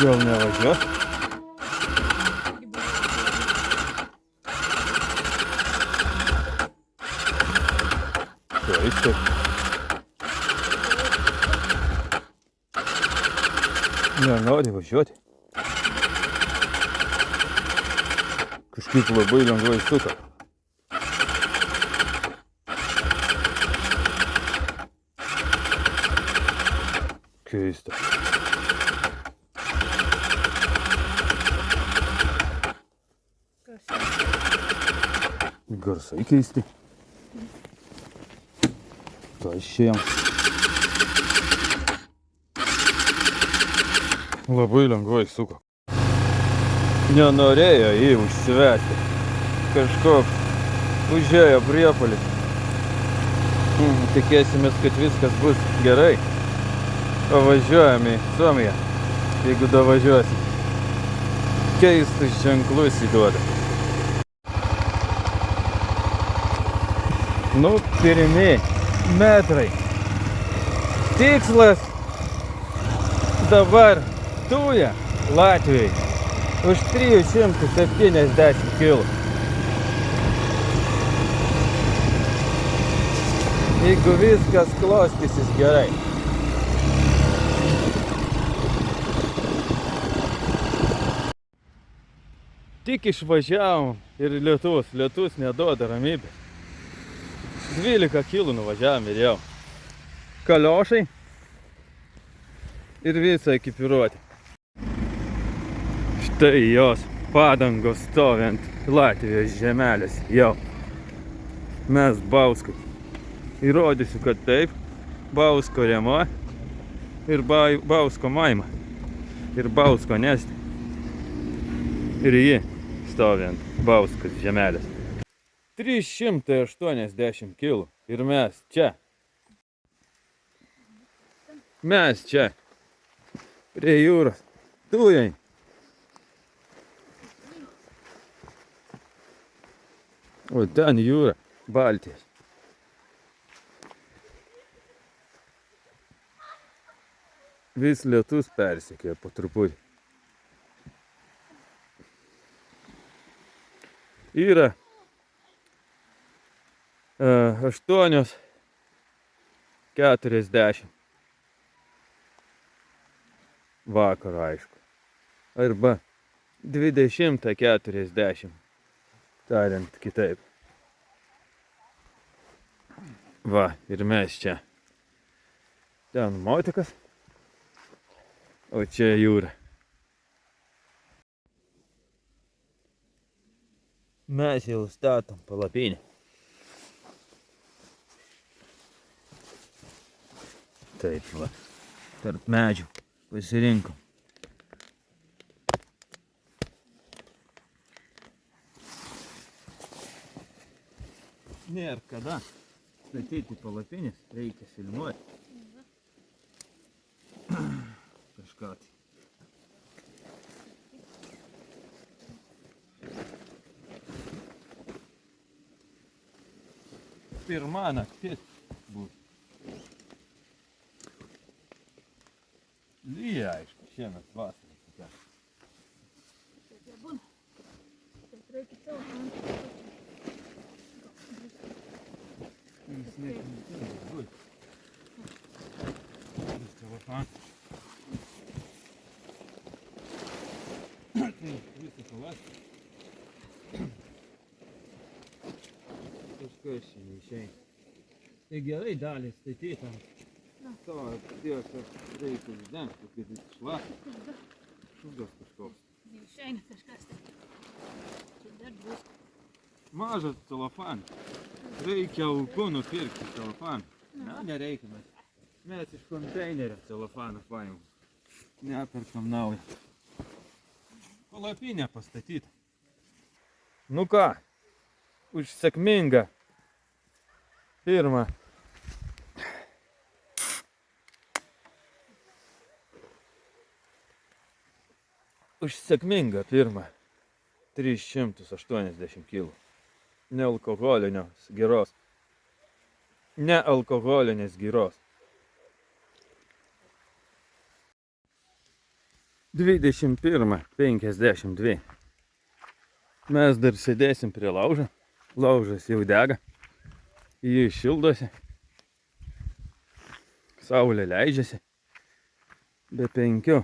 Gal nevažiuos? Taip. Nenori važiuoti. Kažkaip labai lengvai suka. Keista. Garsai keisti. Kas čia jam? Labai lengvai suko. Nenorėjo jį užsivesti. Kažkoks užėjo priepuolis. Tikėsimės, kad viskas bus gerai. Pavažiuojame į Suomiją, jeigu davažiuosim. Keistus ženklus įduoda. Nu, pirmi metrai. Tikslas dabar Tuja Latvijai už 370 kg. Jeigu viskas klostysis gerai. Tik išvažiavom ir lietus neduoda ramybės. 12 kg nuvažiavom ir jau. Kaliošai ir visą ekipiruotę. Štai jos padangos stovi ant Latvijos žemelės jau. Mes Bauskui. Įrodysiu, kad taip. Bausko Remo ir Bausko Maima. Ir Bausko Nesti. Ir ji stovi ant Bauskos žemelės. 380 kg. Ir mes čia. Mes čia. Prie jūros. Tujai. O ten jūra. Baltijos. Vis lietus persekioja po truputį. Yra 8:40 vakaro, aišku. Arba 20:40, tariant kitaip. Va, ir mes čia. Ten motikas, o čia jūra. Mes jau statom palapinę. Taip, va, tarp medžių pasirinkom. Nėra kada statyti palapinės, reikia filmuoti. Kažką tai. Pirma naktis bus. Lyja, aišku, šiemet vasarą tokia. Taip jau būna. Taip reikia telefoną. Jis nekinti, būt. Jis telefoną. Tai visą palaską. Kažkas čia neišeina. Tai gerai dalį statyti ant savo tiesiog reikia uždengti, kad jis šlapas. Šūdas kažkoks. Neišeina kažkas tai. Čia dar bus. Mažas celofanas. Reikia aukų nupirkti celofaną. Na, nereikia mes. Mes iš konteinerio celofaną paimam. Neperkam naują. Palapinę pastatyti. Nu ką, už sėkmingą pirmą už sėkmingą pirmą 380 kg nealkoholinės giros. Nealkoholinės giros. 21:52. Mes dar sėdėsim prie laužo. Laužas jau dega. Jį šildosi. Saulė leidžiasi. Be 5.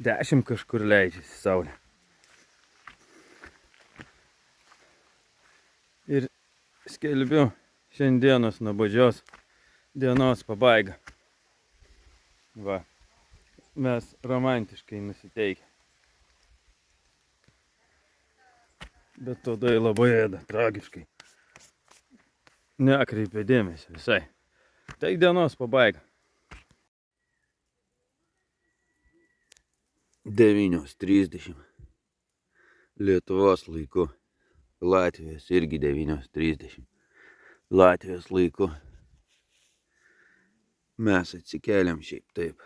10 kažkur leidžiasi saulė. Ir skelbiu šiandienos nuobodžios dienos pabaigą. Va. Mes romantiškai nusiteikę. Bet tada labai ėda, tragiškai. Nekreipia dėmesio visai. Tai dienos pabaiga. 9:30. Lietuvos laiku. Latvijos irgi 9:30. Latvijos laiku. Mes atsikeliam šiaip taip.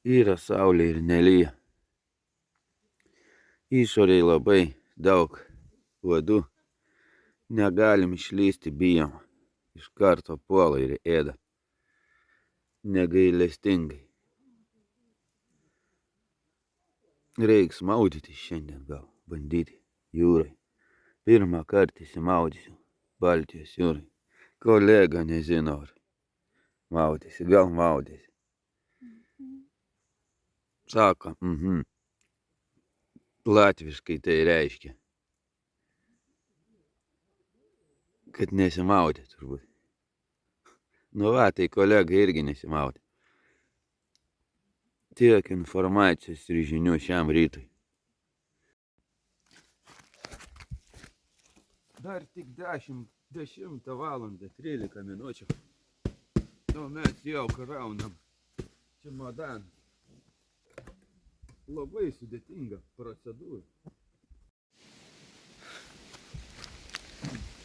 Yra saulė ir nelyja. Išoriai labai daug uodų. Negalim išlysti, bijom. Iš karto puola ir ėda. Negailestingai. Reiks maudytis šiandien gal, bandyti jūrai. Pirmą kartą įsimaudysiu Baltijos jūrai. Kolega nežino, ar maudysi, gal maudysi. Sako, Latviškai tai reiškia, kad nesimaudė turbūt. Nu va, tai kolega irgi nesimaudė. Tiek informacijos ir žinių šiam rytui. Dar tik 10 valandą 13 minučių. Nu mes jau kraunam čemodaną. Labai sudėtinga procedūra.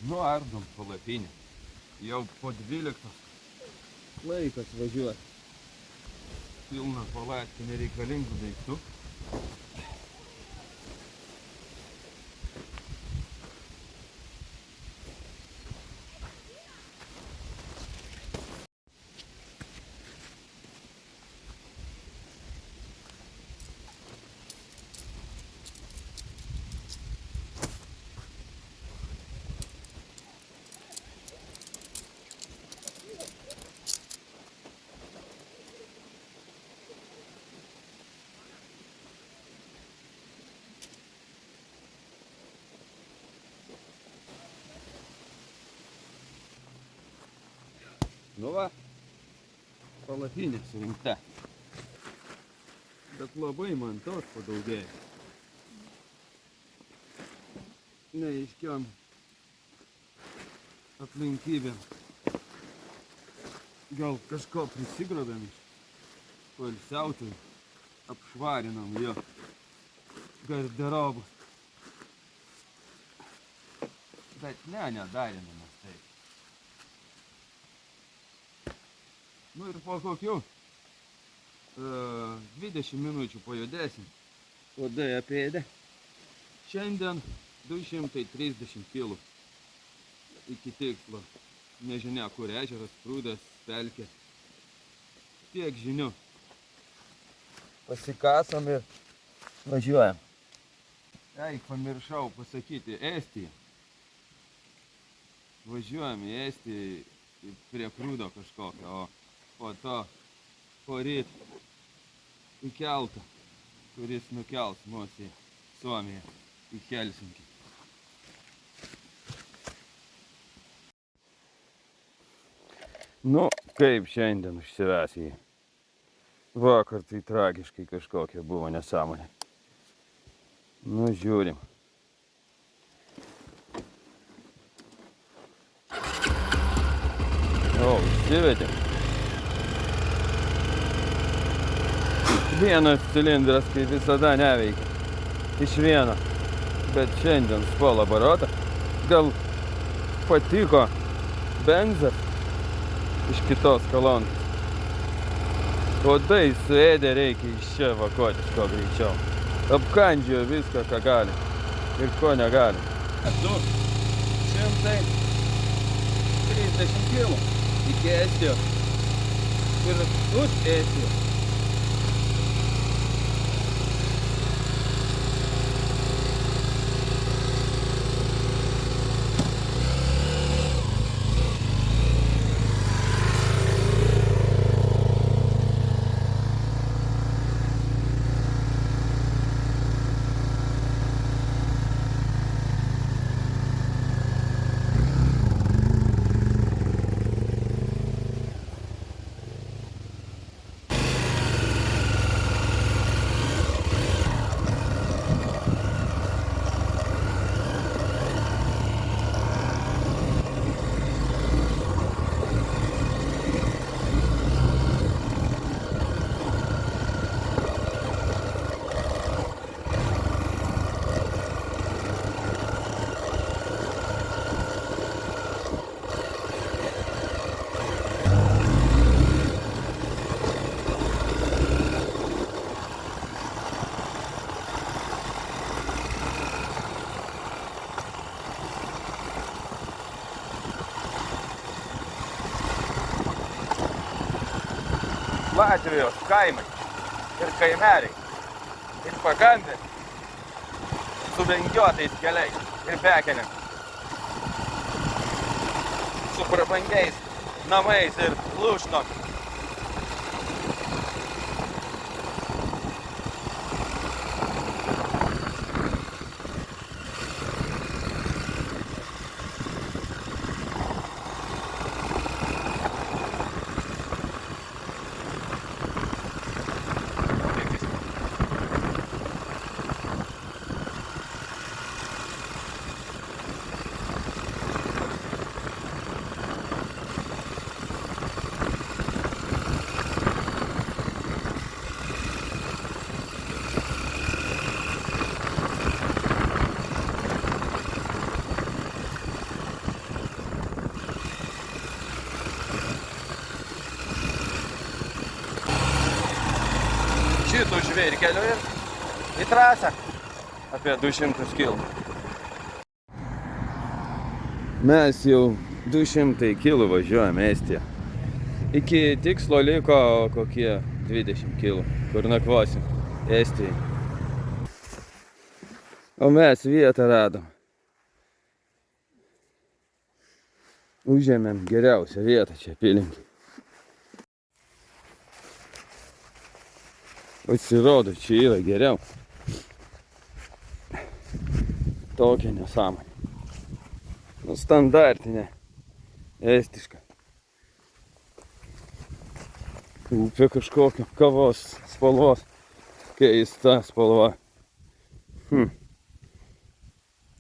Nuardom palapinę. Jau po 12 laikas važiuoti. Pilna palatkė nereikalingų daiktų. Nu va, palapinė surinkta. Bet labai man tos padaugėjo. Neaiškiom aplinkybėm. Gal kažko prisigrobėm iš poilsiautojų. Apšvarinam jo garderobus. Bet nedarinam mes taip. Nu ir po kokių 20 minučių pajudėsim. Uodai apėdė. Šiandien 230 kg. Iki tikslo. Nežinia, kur ežeras, prūdas, pelkė. Tiek žinių. Pasikasam ir važiuojam. Eik, pamiršau pasakyti, Estija. Važiuojam į Estiją prie prūdo kažkokio, o po to poryt į keltą, kuris nukels mus į Suomiją, į Helsinkį. Nu, kaip šiandien užsives jį. Vakar tai tragiškai kažkokia buvo nesąmonė. Nu, žiūrim. O, išsivedėm. Vienas cilindras, kaip visada, neveikia. Iš vieno. Bet šiandien spola barota. Gal patiko benzas iš kitos kolonos. Uodai suėdė, reikia iš čia evakuotis kuo greičiau. Apkandžiojo viską, ką gali ir ko negali. 230 kg iki Estijos ir už Estijos. Latvijos kaimai ir kaimeliai. Ir pakambi su vingiuotais keliais ir bekeliais. Su prabangiais namais ir lūšnom. Šitų žvėrkelių ir į trasą apie 200 km. Mes jau 200 km važiuojam Estiją. Iki tikslo liko kokie 20 km, kur nakvosim Estijai. O mes vietą radom. Užėmėm geriausią vietą čia apylinkėj. Pasirodo, čia yra geriau. Tokia nesąmonė. Nu, standartinė, estiška. Upė kažkokia kavos spalvos. Keista spalva.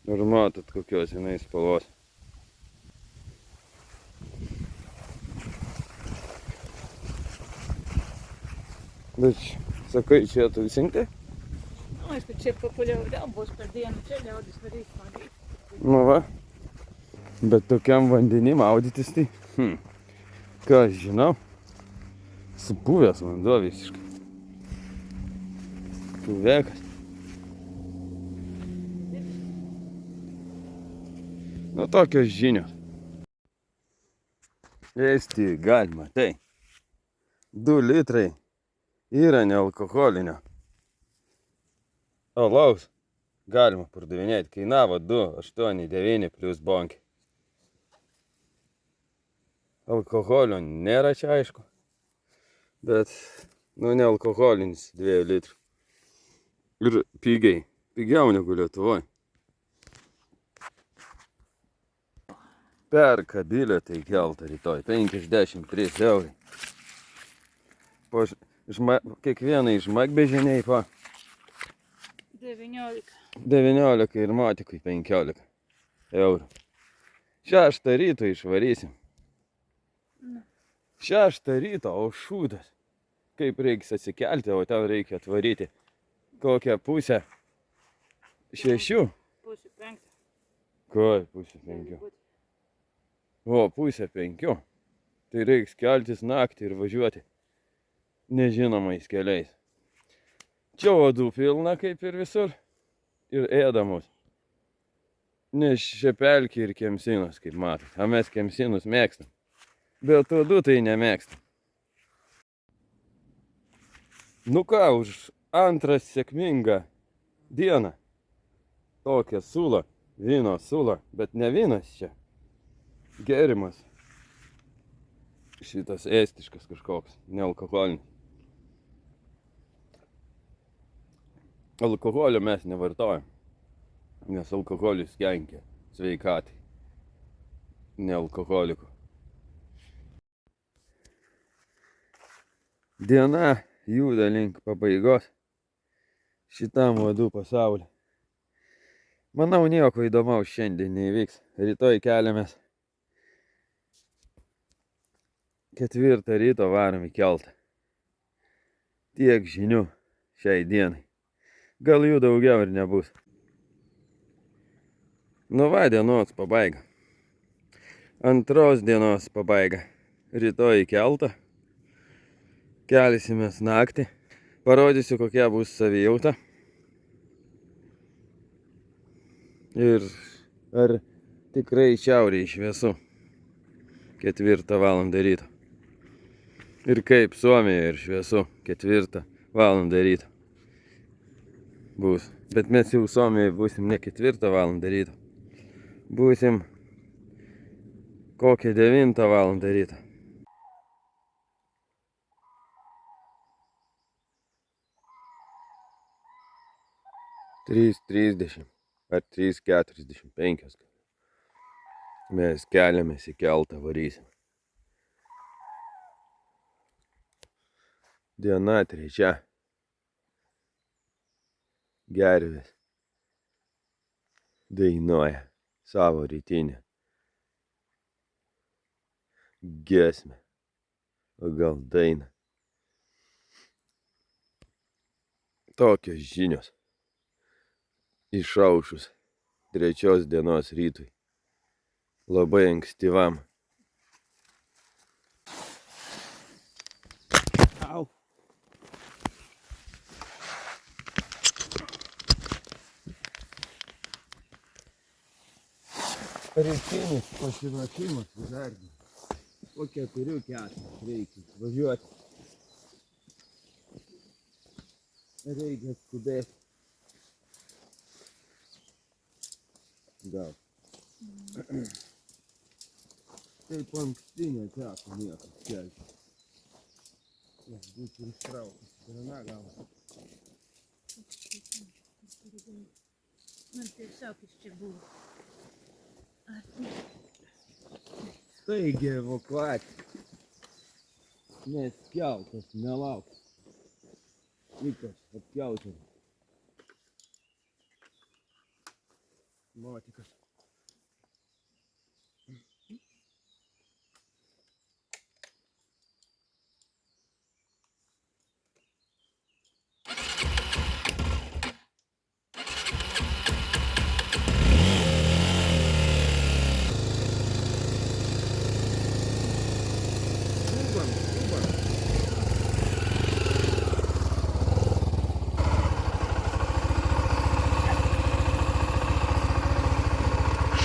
Ar matot kokios jinai spalvos? Bet sakai, čia tūkstantį? Nu, aišku, čia populiariau bus per dieną, čia liaudis varys maudyti. Nu va. Bet tokiam vandenį maudytis tai, ką aš žinau, supuvęs vanduo visiškai. Puvekas. Nu, tokios žinios. Esti galima, tai 2 litrai yra nealkoholinio alaus galima pardavinėti. Kainavo 2,89 plus bonkė. Alkoholio nėra čia, aišku, bet, nu, nealkoholinis 2 litrų. Ir pigiai, pigiau negu Lietuvoj. Perka bilietą į keltą rytoj, 53 eurai. Po kiekvienai žmogbežiniai po 19. 19 ir motikui 15 eurų. 6 ryto išvarysim. 6 ryto, o šūdas. Kaip reiks atsikelti, o tau reikia atvaryti kokią pusę 6. Pusė 5. Ko, pusė 5? O, pusė 5. Tai reiks keltis naktį ir važiuoti nežinomais keliais. Čia uodų pilna kaip ir visur. Ir ėdamos. Nes čia pelkė ir kemsinas, kaip matot. O mes kemsinus mėgstam. Bet uodų tai nemėgstam. Nu ką, už antrą sėkmingą dieną. Tokia sula, vyno sula, bet ne vynas čia. Gėrimas. Šitas estiškas kažkoks, nealkoholinis. Alkoholio mes nevartojam, nes alkoholis kenkia sveikatai. Nealkoholikų. Diena juda link pabaigos šitam uodų pasauliu. Manau, nieko įdomaus šiandien neįvyks. Rytoj keliamės 4 ryto varom į keltą. Tiek žinių šiai dienai. Gal jų daugiau ir nebus. Nu va, dienos pabaiga. Antros dienos pabaiga. Rytoj į keltą. Kelsimės naktį. Parodysiu, kokia bus savijauta. Ir ar tikrai šiaurėje šviesu. 4 valandą ryto. Ir kaip Suomijoje ir šviesu 4 valandą ryto bus. Bet mes jau Suomijoje būsim ne 4 valandą ryto. Būsim kokią 9 valandą ryto. Trys 30 ar 3:45. Mes keliamės į keltą, varysim. Diena 3. Gervės dainuoja savo rytinę giesmę, o gal dainą. Tokios žinios išaušus 3 dienos rytui, labai ankstyvam. Au. Rytinis pasiruošimas užardė. Po 4:04 reikia važiuoti. Reikia skubėti. Gal. Taip anksti neteko niekas kelti. Nes būtų ištraukęs. Grana gal. Man tiesiog iš čia buvo. Taigi evakuacija. Nes keltas nelauks. Ypač apkeltas. Motikas.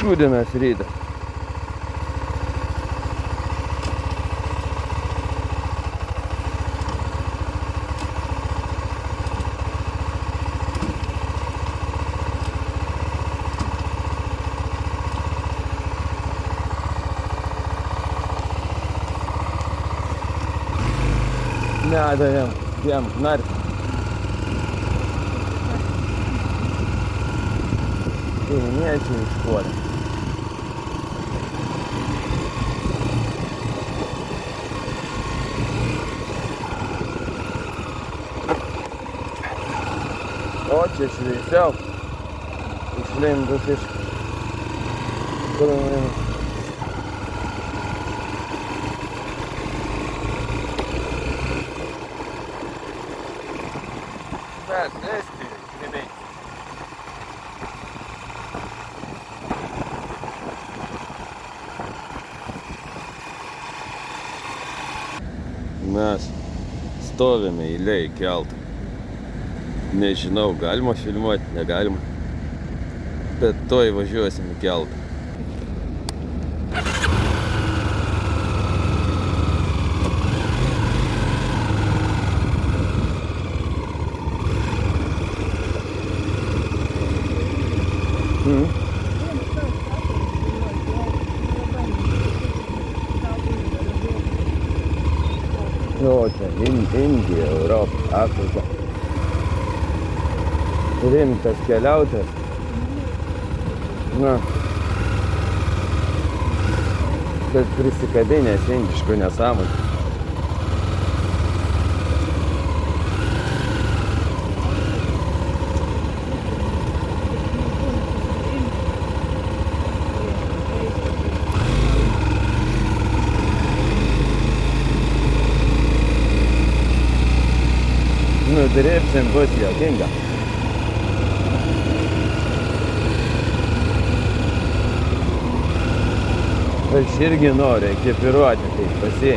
Šūdinas rytas. Nedavėm tiem knarti. Kaimiečiai išpuolė. O čia šviesiau, išlindus iš krūmynų. Mes Estijoj, krimiai. Mes stovime eilėj į keltą. Nežinau, galima filmuoti, negalima. Bet toj važiuosim į keltą. O, čia Indija, Europa, Afrika. Rimtas keliautojas. Na. Bet prisikabinės indiškų nesąmonių. Nudrėpsim, bus juokinga. Aš irgi noriu ekipiruoti, tai pasi.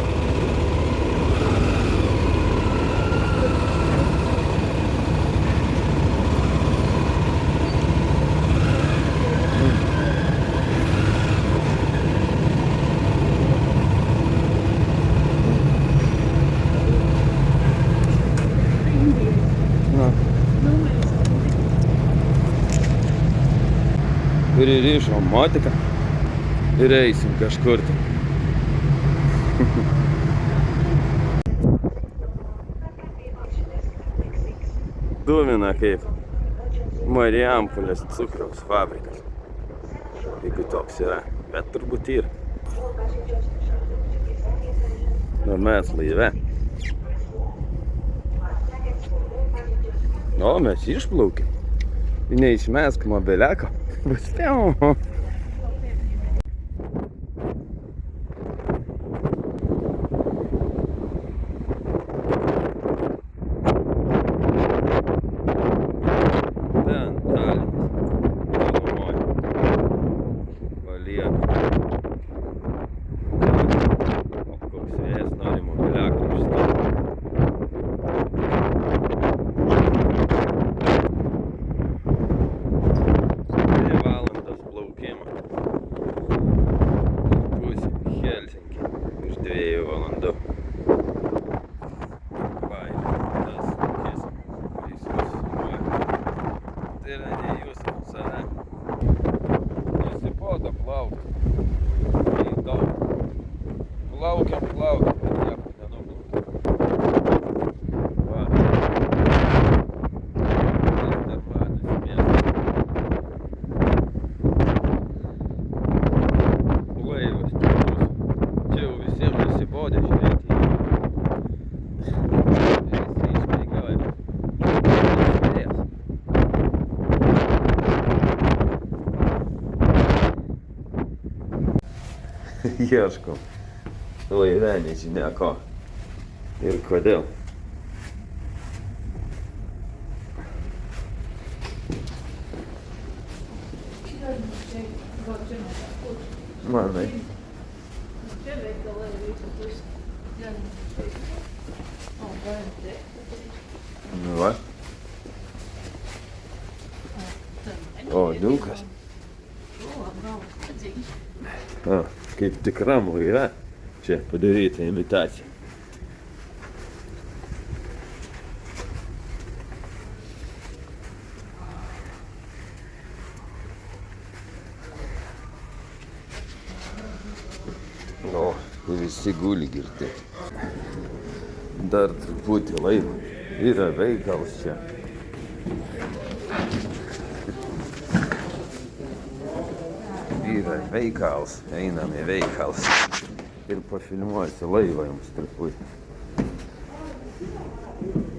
pririšom motiką ir eisim kažkur. Dūmina kaip Marijampolės cukraus fabrikas. Jeigu toks yra, bet turbūt yra. Nu, mes laive. O, mes išplaukėm. Neišmesk mobiliako. Paspėjom. Plaukiam, bet nieko nenuplaukėm. Va. Nestermadis miestas. Laivas stiprus. Čia jau visiems nusibodė žiūrėti. Visi išbėgioja. Ieškom. Laive nežinia ko ir kodėl. Manai. Nu va. O, Liukas. Kaip tikram laive. Čia padaryta imitacija. O, visi guli girti. Dar truputį laivo. Yra veikalas čia. Yra veikalas. Einam į veikalas. Ir pafilmuosiu laivą jums truputį.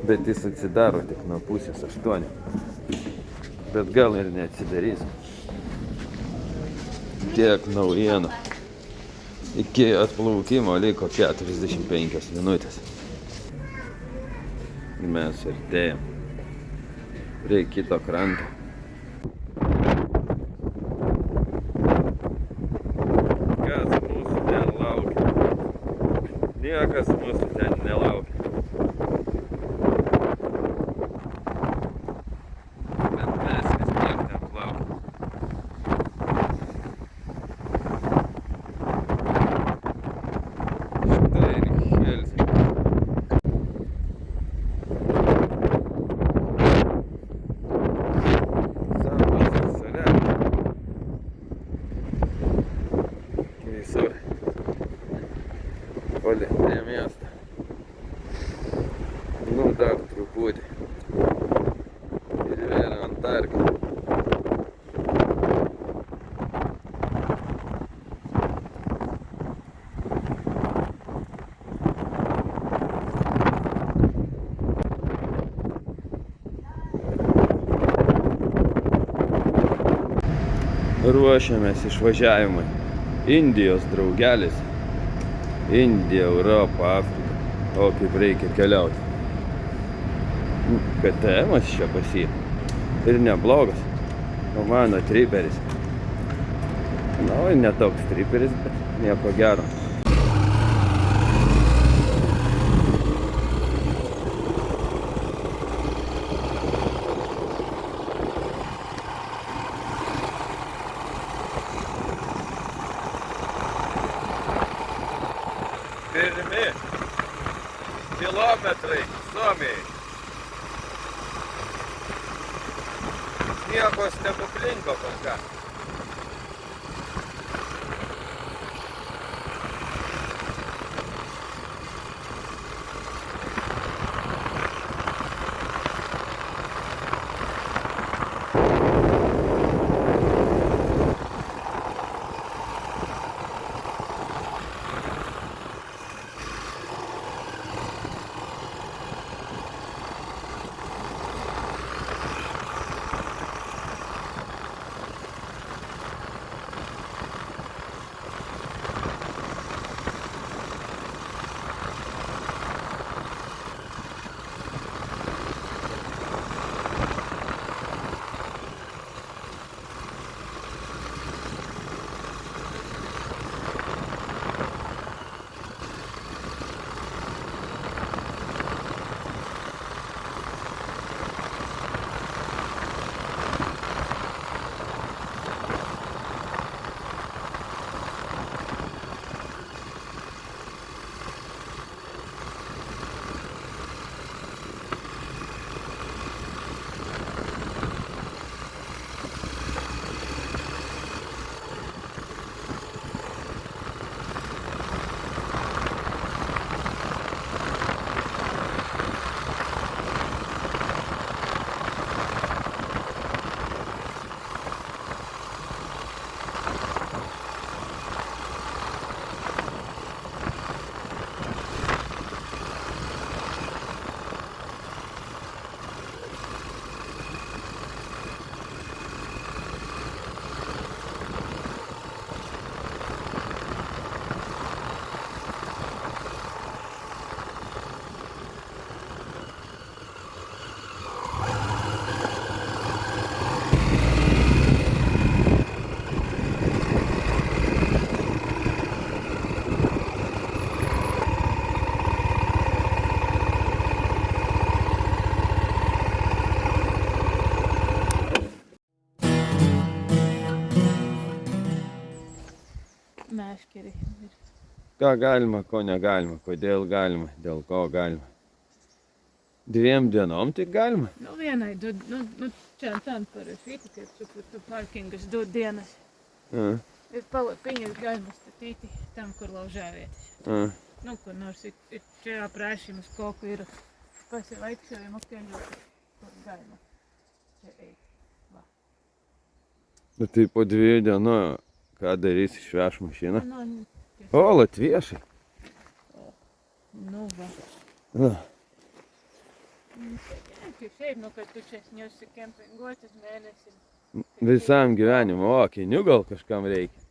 Bet jis atsidaro tik nuo 7:30. Bet gal ir neatsidarys. Tiek naujienų. Iki atplaukimo liko 45 minutės. Mes artėjam prie kito kranto. Niekas mūsų ten nelaukia. Bet mes vis tiek ten plaukiam. Štai ir Helsinkis. Zapas ir Solia. Visur. Poli prie miesto. Nu, dar truputį. Ir vėl Antarktida. Ruošiamės išvažiavimui. Indijos draugelis. Indija, Europa, Afrika. O kaip reikia keliauti. KTM-as čia pas jį. Ir neblogas. O mano triperis. Na, ne toks triperis, bet nieko gero. Pirmi kilometrai Suomijai. Nieko stebuklingo kol kas. meškeri. Ką galima, ko negalima, kodėl galima, dėl ko galima. 2 dienom tik galima. Nu, vienai, čia tam parašyti, kad tu parkingas 2 dienas. Ir palapinius galima statyti tam, kur laužāvietis. Nu, kur nors ir čia aprāšīmas kaut kur ir pasivaikšķojumu keļu, kur galima čia eit. Va. Bet tai po 2 dienų, ką darys, išveš mašiną? Nu, O, latviešai. nu, va. Na, Šiaip, nu, kad tu čia nesi kempinguotis mėnesį. visam gyvenimu, o, akinių gal kažkam reikia.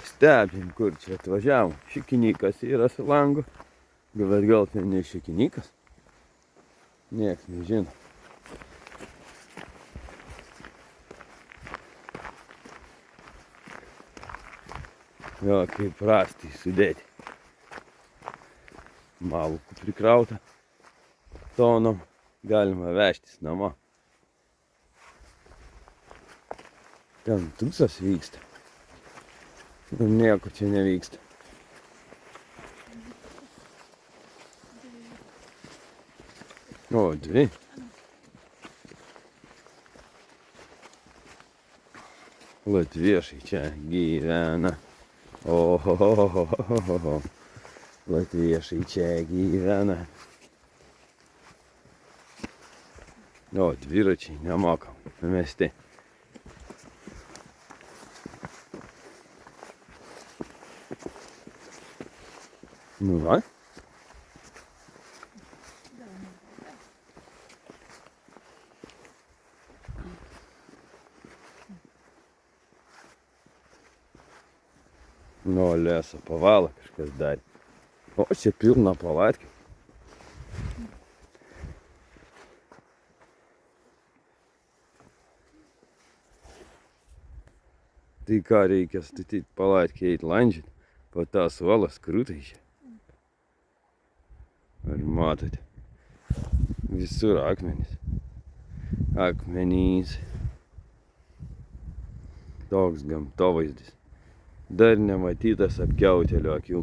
Stebim, kur čia atvažiavom. Šikinykas yra su langu. Bet gal tai ne šikinykas? Nieks nežino. Jo, kaip rąstai sudėti. Malukų prikrauta tonom. Galima vežtis namo. Ten tūsas vyksta. Nieko čia nevyksta. O, 2. Latviešai čia gyvena. Ohohohohoho. Latviešai čia gyvena. O, dviračiai nemokam mesti. Nu va. Nu, leso pavalą kažkas darė. O, čia pilna palatkių. Tai ką reikia statyti palatkę, eit landžyti, po tą suolą skrutai čia. Ar matote? Visur akmenys. Akmenys. Toks gamtovaizdis. Dar nematytas apkiautelio akių.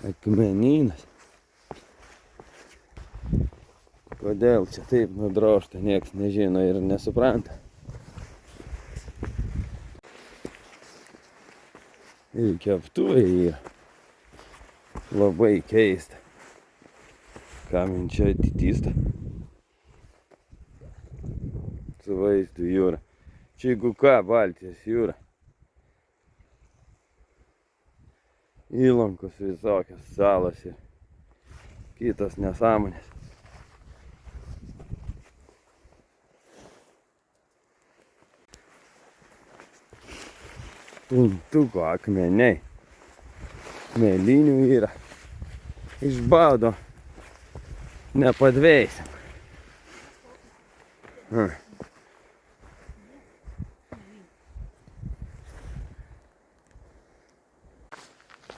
Akmenynas. Kodėl čia taip nudrožta, nieks nežino ir nesupranta. Ir keptuvė yra. Labai keista. Kam jin čia atitysta? Su vaizdu jūra. Čia jeigu ką, Baltijos jūra. Įlankos visokios salos ir kitos nesąmonės. Puntuko akmeniai. Mėlynių yra. Iš bado nepadveisim.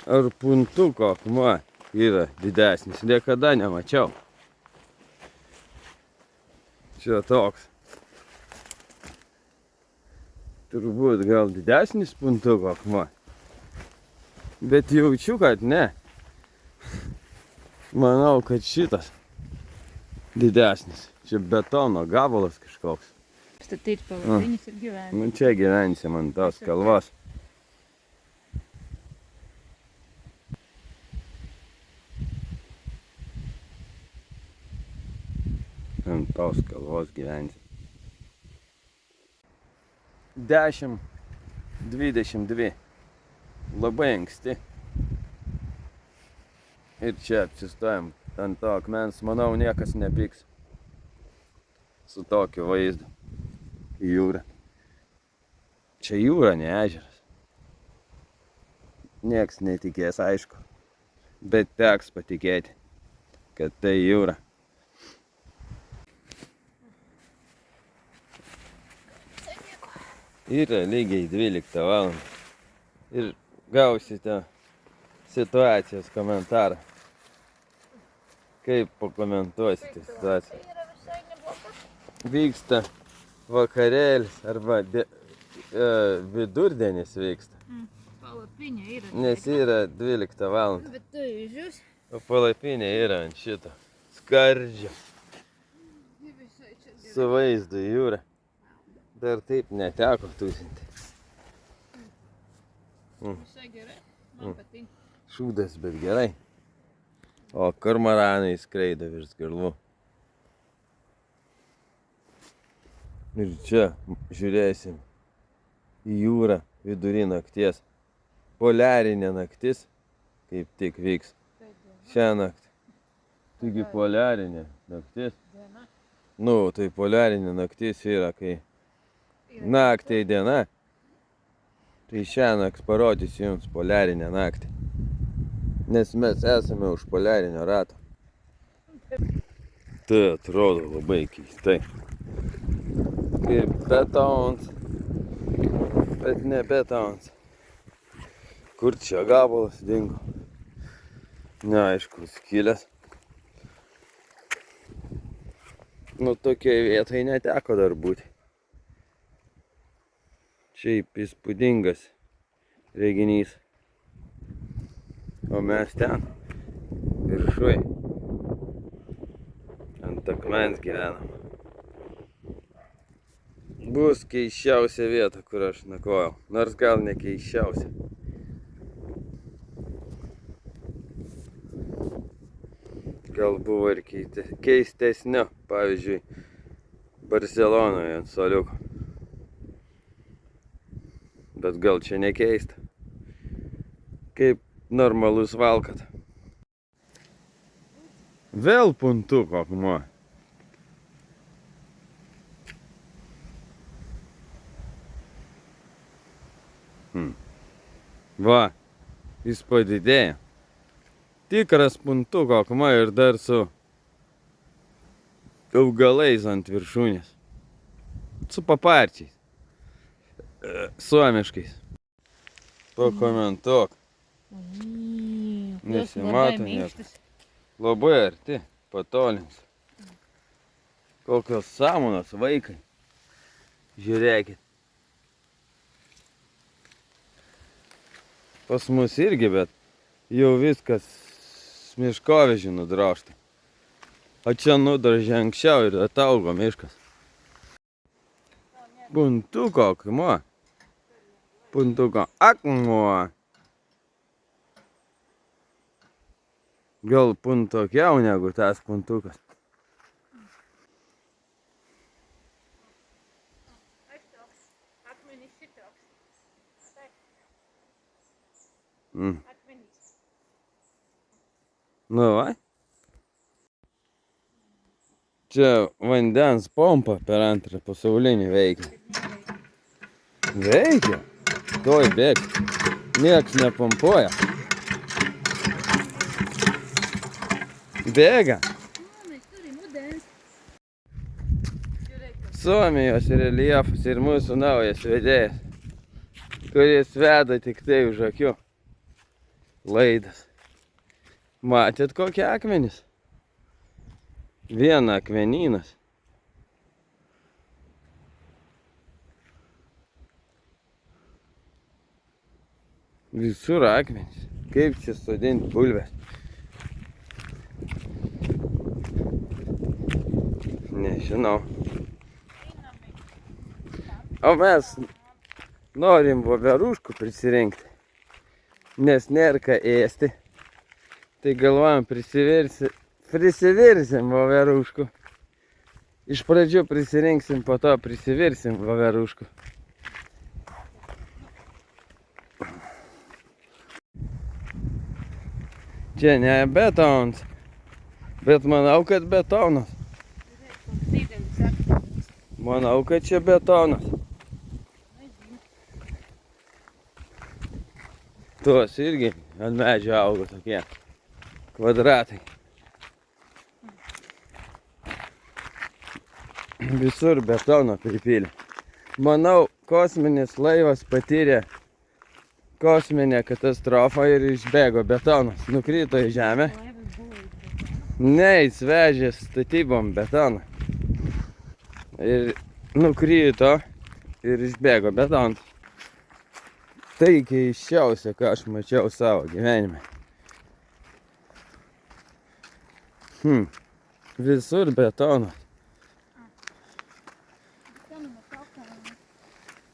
Ar puntuko akmuo yra didesnis? Niekada nemačiau. Čia toks. Turbūt gal didesnis puntuko akmuo. Bet jaučiu, kad ne. Manau, kad šitas didesnis. Čia betono gabalas kažkoks. Statyti pavadinis ir gyventi. Nu čia gyvensim ant tos kalvos. Ant tos kalvos gyvensim. 10:22. Labai anksti. Ir čia apsistojom ant to akmens, manau, niekas nepyks su tokiu vaizdu į jūrą. Čia jūra, ne ežeras. Nieks netikės, aišku, bet teks patikėti, kad tai jūra. Yra lygiai 12 valandą ir gausite situacijos komentarą. Kaip pakomentuosite situaciją? Vyksta vakarėlis arba vidurdienis vyksta. Palapinė yra. Nes yra 12 valandą. Bet tu žiūs. O palapinė yra ant šito skardžio. Su vaizdu į jūrą. Dar taip neteko tūsinti. Visai gerai. Man patinka. Šūdas, bet gerai. O kormoranai skraido virš galvų. Ir čia žiūrėsim į jūrą vidury nakties. Poliarinė naktis kaip tik vyks šią naktį. Taigi poliarinė naktis. Diena. Nu, tai poliarinė naktis yra, kai naktį diena. Tai šią naktį parodysiu jums poliarinę naktį. Nes mes esame už poliarinio rato. Tai atrodo labai keistai. Kaip betons. Bet ne betons. Kur čia gabalas dingo? Neaišku, skilęs. Nu, tokiai vietai neteko dar būti. Šiaip įspūdingas reginys. O mes ten, viršuj, ant akmens gyvenam. Bus keisčiausia vieta, kur aš nakvojau. Nors gal ne keisčiausia. Gal buvo ir keistesnio, pavyzdžiui, Barcelonoje ant suoliuko. Bet gal čia nekeista. Kaip normalus valkat. Vėl puntuko akmuo. Va, jis padidėjo. Tikras puntuko akmuo ir dar su augalais ant viršūnės. Su paparčiais. Suomiškais. Pakomentuok. Nesimato nieko. Labai arti, patolins. Kokios samanos vaikai. Žiūrėkit. Pas mus irgi, bet jau viskas miškovežių nudrožta. O čia nudaržė anksčiau ir ataugo miškas. Puntuko akmuo. Puntuko akmuo. Gal puntokiau negu tas puntukas. Akmenys šitoks. Mm. Akmenys. Nu va. Čia vandens pompa per antrą pasaulinį veikia. Veikia? Tuoj bėgs. Nieks nepompuoja. Bėga. Mes turim ūdens. Suomijos reljefas ir mūsų naujas vedėjas, kuris veda tik tai už akių. Laidas. Matėt kokie akmenys? Viena akmenynas. Visur akmenys. Kaip čia sodinti bulves? Nežinau. O mes norim voveruškų prisirinkti, nes nėra ką ėsti. Tai galvojam prisivirsim voveruškų. Iš pradžių prisirinksim, po to prisivirsim voveruškų. Čia ne betons, Bet manau, kad betonas. Didelis akmenis. Manau, kad čia betonas. Nezinu. Tos irgi ant medžio auga tokie kvadratai. Visur betono pripylė. Manau, kosminis laivas patyrė kosminę katastrofą ir išbėgo betonas. Nukrito į žemę. Laivas buvo įkrito. Ne, jis vežė statybom betoną. Ir nukrito ir išbėgo betonas. Tai keisčiausia, ką aš mačiau savo gyvenime. Visur betonas.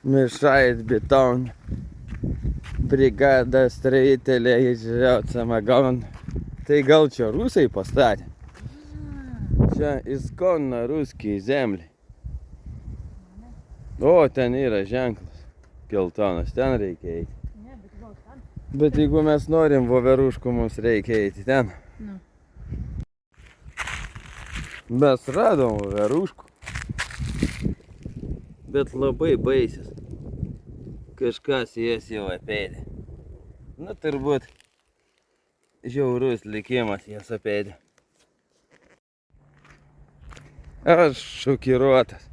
Мешает бетон. Бригада строителей жрет самогон. Tai gal čia rusai pastatė? Čia исконно русские земли. O, ten yra ženklas. Geltonas, ten reikia eiti. Ne, bet gal ten. Bet jeigu mes norim voveruškų, mums reikia eiti ten. Nu. Mes radom voveruškų. Bet labai baisius. Kažkas jas jau apėdė. Nu, turbūt žiaurus likimas jas apėdė. Aš šokiruotas.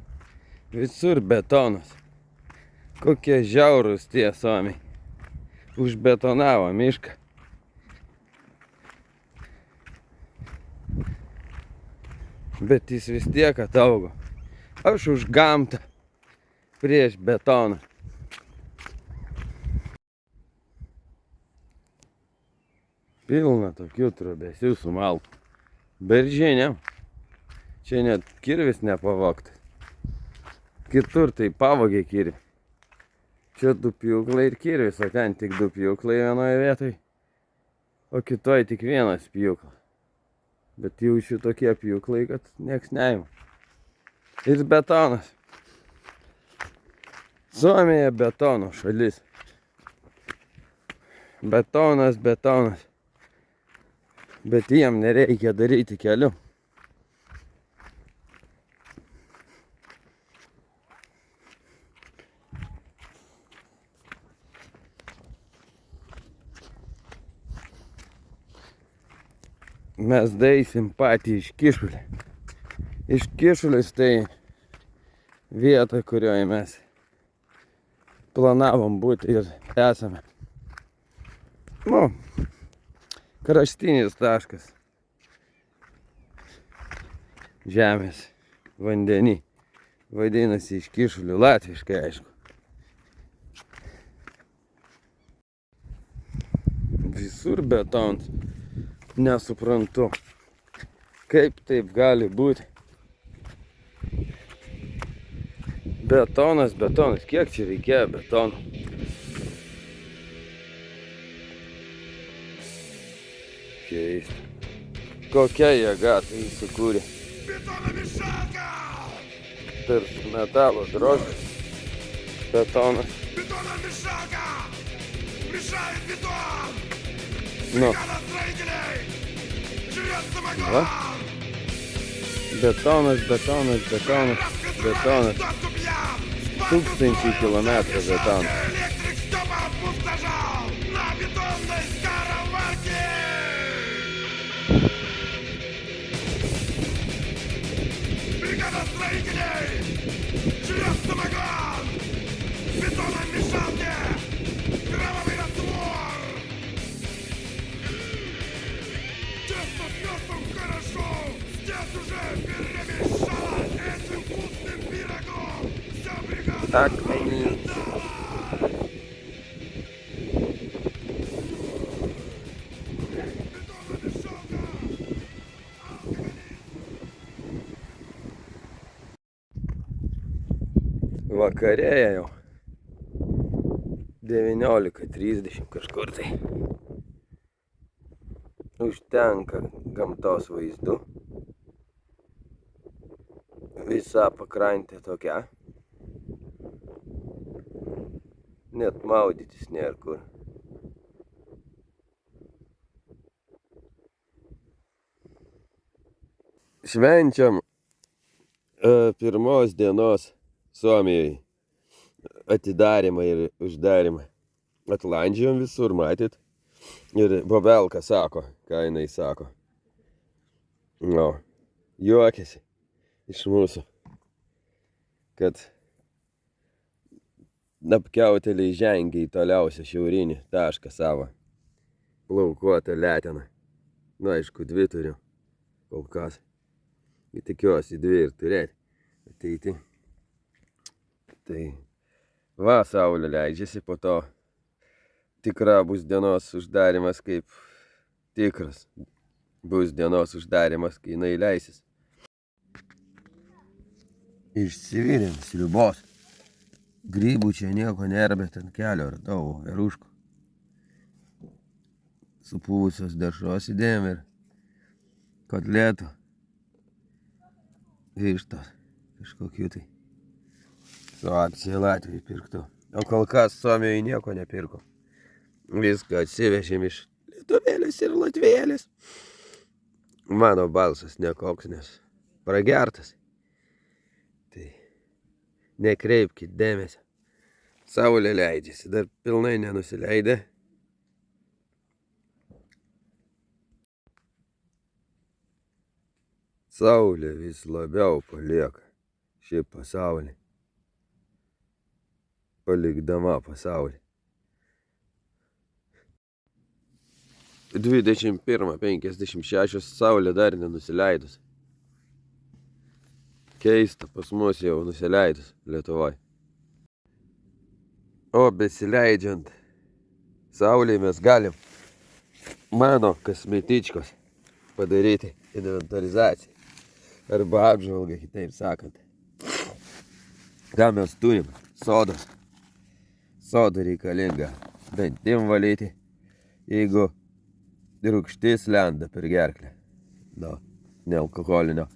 Visur betonas. Kokie žiaurūs tie suomiai. Užbetonavo mišką. Bet jis vis tiek ataugo. Aš už gamtą. Prieš betoną. Pilna tokių trobesių sumaltų. Beržiniam. Čia net kirvis nepavogtas. Kitur tai pavogė kirvį. Čia 2 pjūklai ir kirvis, o ten tik 2 pjūklai vienoje vietoje. O kitoje tik 1 pjūklas. Bet jau šitokie pjūklai, kad nieks neima. Ir betonas. Suomija betono šalis. Betonas, betonas. Bet jiem nereikia daryti kelių. Mes daisim patį iš Kyšulį. Iš Kyšulis tai vieta, kurioje mes planavom būti ir esame. Nu, kraštinis taškas žemės vandenį. Vadinasi iš Kyšulių latviškai, aišku. Visur betonas. Nesuprantu, kaip taip gali būti. Betonas, betonas. Kiek čia reikėjo betono? Keista. Kokia jėga tai įsikūrė? Tarp metalo drožės. Betonas. Nu. Va. Betonas, betonas, betonas, betonas. 1000 kilometrų betono. Akmenys. Vakarėja jau 19:30 kažkur tai. Užtenka gamtos vaizdų. Visa pakrantė tokia. Net maudytis nėra kur. Švenčiam pirmos dienos Suomijoje atidarimą ir uždarimą. Atlandžiam visur, matyt. Ir Bobelka sako, ką jinai sako. No, juokiasi iš mūsų, kad apkiautėliai žengia į toliausią šiaurinį tašką savo. Plaukuotą leteną. Na, aišku, 2 turiu kol kas. Ir tikiuosi 2 ir turėti ateiti. Tai va, saulė leidžiasi, po to tikra bus dienos uždarimas kaip tikras. Bus dienos uždarimas, kai jinai leisis. Išsivirėm sriubos. Grybų čia nieko nėra, bet ant kelio radau veruškų. Supūvusios dešros įdėjom ir kotletų. Vištos kažkokių tai. Su akcija Latvijai pirktų. O kol kas Suomijoje nieko nepirko. Viską atsivežėm iš lietuvėlės ir latvėlės. Mano balsas nekoks, nes pragertas. Tai nekreipkit dėmesio. Saulė leidžiasi, dar pilnai nenusileidė. Saulė vis labiau palieka šį pasaulį. Palikdama pasaulį. 21:56 saulė dar nenusileidus. Keista, pas mus jau nusileidus Lietuvoje. O besileidžiant saulėje mes galim mano kasmetičkos padaryti inventorizaciją. Arba apžvalgą, kitaip sakant. Ką mes turim? Sodas. Soda reikalinga dantim valyti, jeigu rūgštis lenda per gerklę. No, nealkoholinio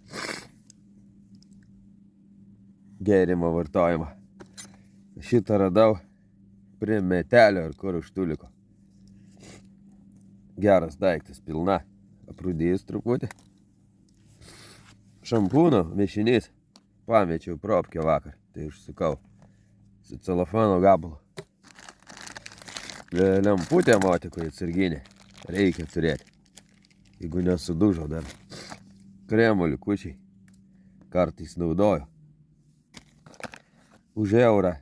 gėrimo vartojimą. Šitą radau prie metelio ar kur užtuliko. Geras daiktas, pilna. Aprūdėjus truputį. Šampūno mišinys. Pamečiau propkę vakar, tai užsukau su celofano gabalu. Lemputė motikoje atsarginė. Reikia turėti. Jeigu nesudužo dar. Kremo likučiai. Kartais naudoju. Už eurą.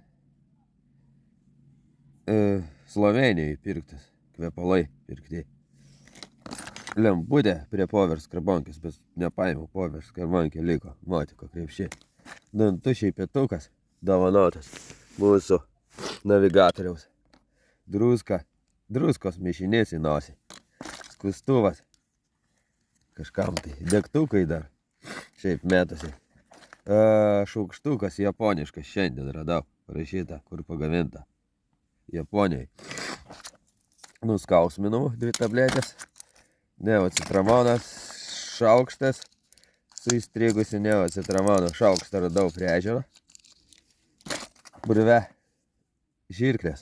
Slovenijoje pirktas. Kvepalai pirkti. Lemputė prie povers karbonkės, bet nepaėmiau povers karbonkė, liko motiko krepšį. Dantušiai pietukas dovanotas mūsų navigatoriaus. Druskos mišinys į nosį. Skustuvas. Kažkam tai. Degtukai dar. Šiaip metasi. Šaukštukas japoniškas šiandien radau. Parašyta, kur pagaminta. Japonijai. Nuskausminau 2 tabletės. Neocitramonas šaukštas. Su įstrigusi neocitramono šaukštą radau prie ežero. Burve. Žirklės.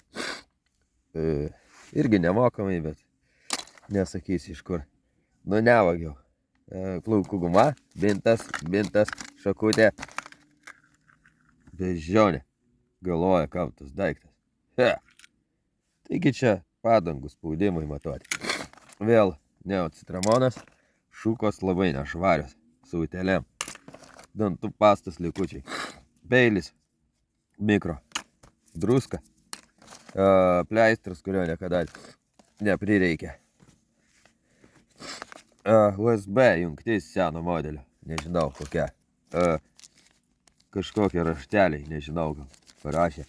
Irgi nemokamai, bet nesakysiu iš kur. Nu, nevagiau. Plaukų guma, bintas, šakutė. Bežionė. Galvoja, kam tas daiktas. Taigi čia padangų spaudimai matuoti. Vėl neocitramonas. Šukos labai nešvarios. Su utelėm. Dantų pastos likučiai. Peilis. Mikro. Druska. Pleistras, kurio niekada neprireikia. USB jungtis seno modelio. Nežinau kokia. Kažkokie rašteliai, nežinau, gal parašė.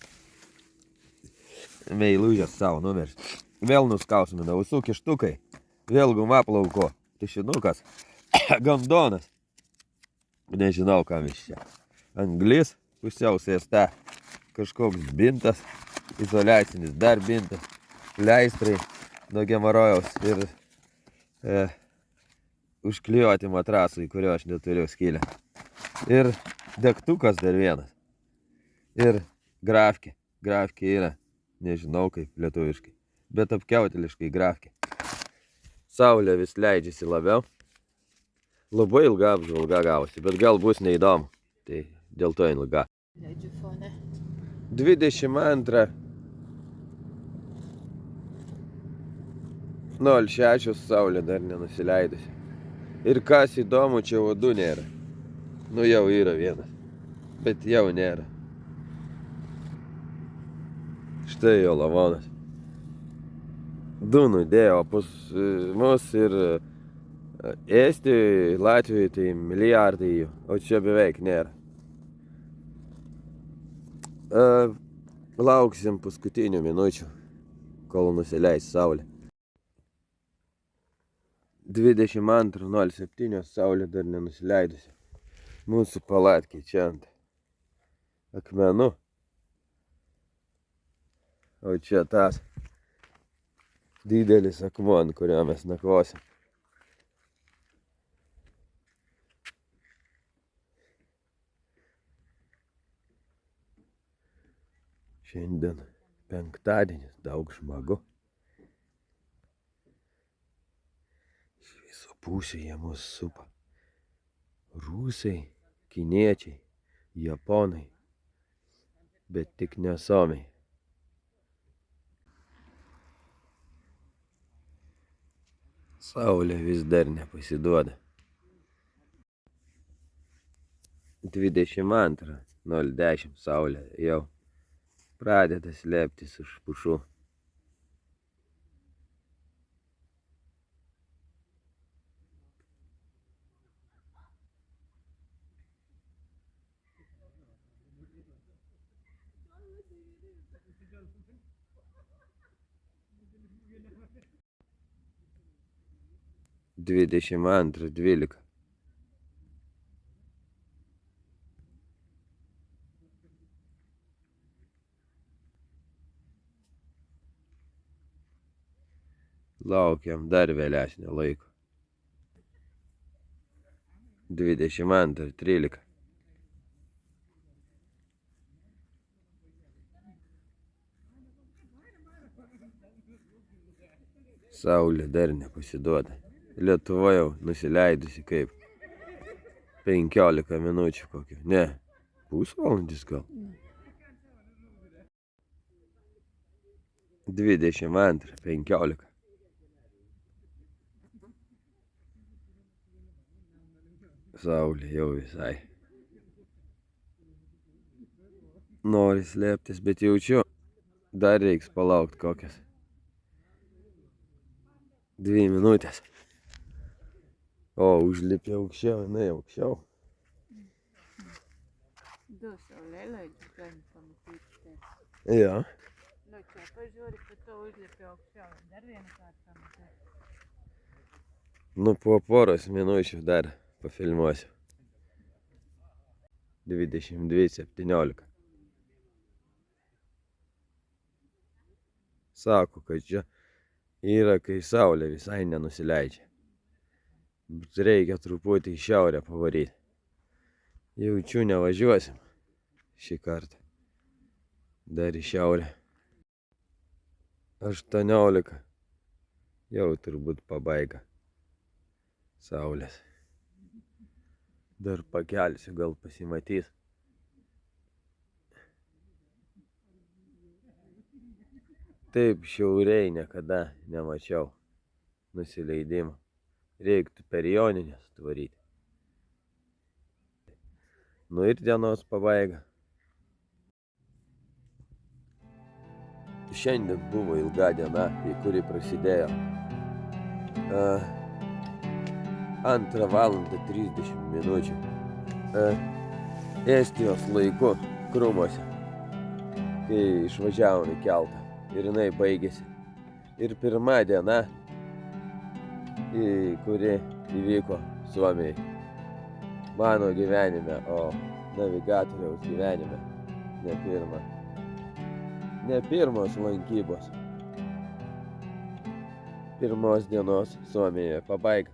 Meilužės savo numeris. Vėl nuskausmina ausų kištukai. Vėl guma plauko. Tušinukas. Gandonas. Nežinau, kam iš čia. Anglis. Pusiau sėsta. Kažkoks bintas. Izoliacinis dar bintas. Pleistrai nuo hemorojaus ir užklijuoti matrasui, kurio aš neturiu skylę. Ir degtukas dar vienas. Ir grafkė. Grafkė yra, nežinau kaip lietuviškai, bet apkiauteliškai grafkė. Saulė vis leidžiasi labiau. Labai ilga apžvalga gavosi, bet gal bus neįdomu. Tai dėl to ilga. Leidžiu fone. 22. 06 saulė dar nenusileidusi. Ir kas įdomu, čia uodų nėra. Nu jau yra vienas, bet jau nėra. Štai jo lavonas. Du nudėjo pas mus ir Estijoje, Latvijoje tai milijardai jų, o čia beveik nėra. Lauksim paskutinių minučių, kol nusileis saulė. 22:07 saulė dar nenusileidusi. Mūsų palatkiai čia ant akmenų. O čia tas didelis akmuo, ant kurio mes nakvosim. Šiandien penktadienis, daug žmonių. Iš viso pusių jie mus supa. Rusai, kiniečiai, japonai, bet tik ne suomiai. Saulė vis dar nepasiduoda. 22:010 saulė jau pradeda slėptis už pušų. Dvidešimt antrą 12. Laukiam dar vėlesnio laiko. 22:13. Saulė dar nepasiduoda. Lietuva jau nusileidusi kaip 15 minučių kokio. Ne, pusvalandis gal. 22:15. Saulė jau visai. Nori slėptis, bet jaučiu, dar reiks palaukti kokias 2 minutės. O, užlipė aukščiau, jinai aukščiau. Du saulėlydžius galim pamatyti. Jo. Nu, čia pažiūri, kad to užlipė aukščiau. Dar vieną kartą pamatyti. Nu, po poros minučių dar pafilmuosiu. 22:17. Sako, kad čia yra, kai saulė visai nenusileidžia. Bet reikia truputį į šiaurę pavaryti. Jaučiu, nevažiuosim šį kartą. Dar į šiaurę. 18. Jau turbūt pabaiga saulės. Dar pakelsiu, gal pasimatys. Taip šiauriai niekada nemačiau nusileidimo. Reiktų per Jonines tvaryti. Nu ir dienos pabaiga. Šiandien buvo ilga diena, į kurį prasidėjo 2:30 Estijos laiku Krūmuose, kai išvažiavom į keltą ir jinai baigėsi. Ir pirma diena, kuri įvyko Suomijai. Mano gyvenime, o navigatoriaus gyvenime ne pirma. Ne pirmos lankybos. Pirmos dienos Suomijoje pabaiga.